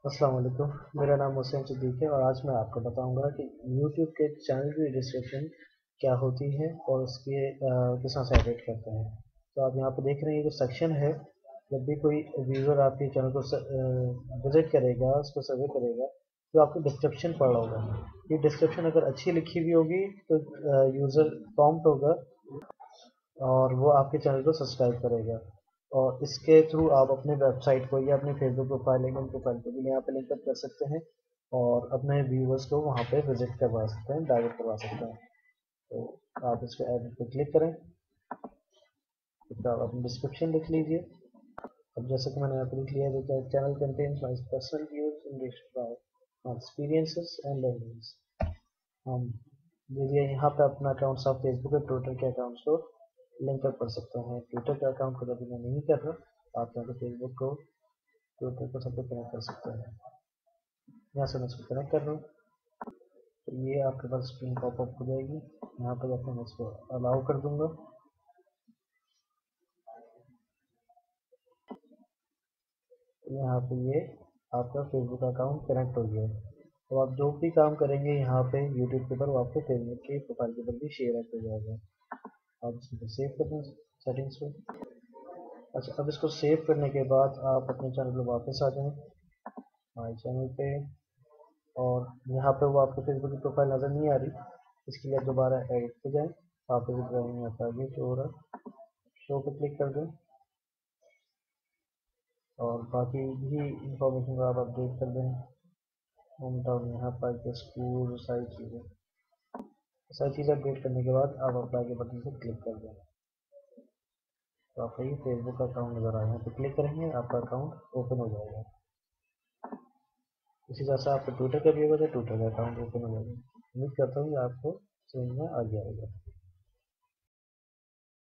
अस्सलाम वालेकुम। मेरा नाम हुसैन सिद्दीक है और आज मैं आपको बताऊंगा कि यूट्यूब के चैनल की रजिस्ट्रेशन क्या होती है और उसके किस तरह से एडिट करते हैं। तो आप यहाँ पे देख रहे हैं, ये जो सेक्शन है, जब भी कोई व्यूअर आपके चैनल को विजिट करेगा, उसको सर्वे करेगा, तो आपको डिस्क्रिप्शन पढ़ना होगा। ये डिस्क्रिप्शन अगर अच्छी लिखी हुई होगी तो यूज़र प्रॉम्प्ट होगा और वो आपके चैनल को सब्सक्राइब करेगा। और इसके थ्रू आप अपने वेबसाइट को या अपनी फेसबुक प्रोफाइल, लिंक्डइन प्रोफाइल को भी यहाँ पे लिंकअप कर सकते हैं और अपने व्यूवर्स को वहाँ पे विजिट करवा सकते हैं, डायरेक्ट करवा सकते हैं। तो आप इसको एडिट पे क्लिक करें, तो आप अपनी डिस्क्रिप्शन लिख लीजिए। अब जैसे कि मैंने यहाँ पे लिख लिया है, channel contains my personal views enriched by my experiences and learnings. हम यदि यहाँ पे अपना अकाउंट आप फेसबुक और ट्विटर के अकाउंट्स को लिंक अप कर सकते हैं। ट्विटर के अकाउंट को अभी मैं नहीं कर रहा, आप यहाँ पे फेसबुक को, ट्विटर को सबको कनेक्ट कर सकते हैं। यहाँ से मैं इसको कनेक्ट कर रहा हूँ, तो ये आपके पास स्क्रीन पॉपअप हो जाएगी। यहाँ पर जाकर मैं इसको अलाउ कर दूंगा। तो यहाँ पे ये आपका फेसबुक अकाउंट कनेक्ट हो गया है। तो आप जो भी काम करेंगे यहाँ पे यूट्यूब के ऊपर, वो आपके फेसबुक के प्रोफाइल के ऊपर भी शेयर हो जाएगा। आप इसको सेव कर दें सेटिंग्स में। अच्छा, अब इसको सेव करने के बाद आप अपने चैनल पर वापस आ जाएं, माई चैनल पे, और यहाँ पे वो आपको फेसबुक की प्रोफाइल नज़र नहीं आ रही, इसके लिए दोबारा एडिट पे जाएं। आप ड्राइंग यहाँ पर आगे शो हो रहा, शो पे क्लिक कर दें और बाकी भी इंफॉर्मेशन को आप अपडेट कर दें। होम टाउन यहाँ पर के स्कूल, सारी चीज़ें अपडेट करने के बाद आप अप्लाई के बटन पर क्लिक कर दें, तो आपका ये फेसबुक का अकाउंट नज़र आएगा। यहाँ पे क्लिक करेंगे, आपका अकाउंट ओपन हो जाएगा। इसी तरह से आपको ट्विटर का भी होगा तो ट्विटर का अकाउंट ओपन हो जाएगा। उम्मीद करता हूँ कि आपको समझ में आ गया होगा।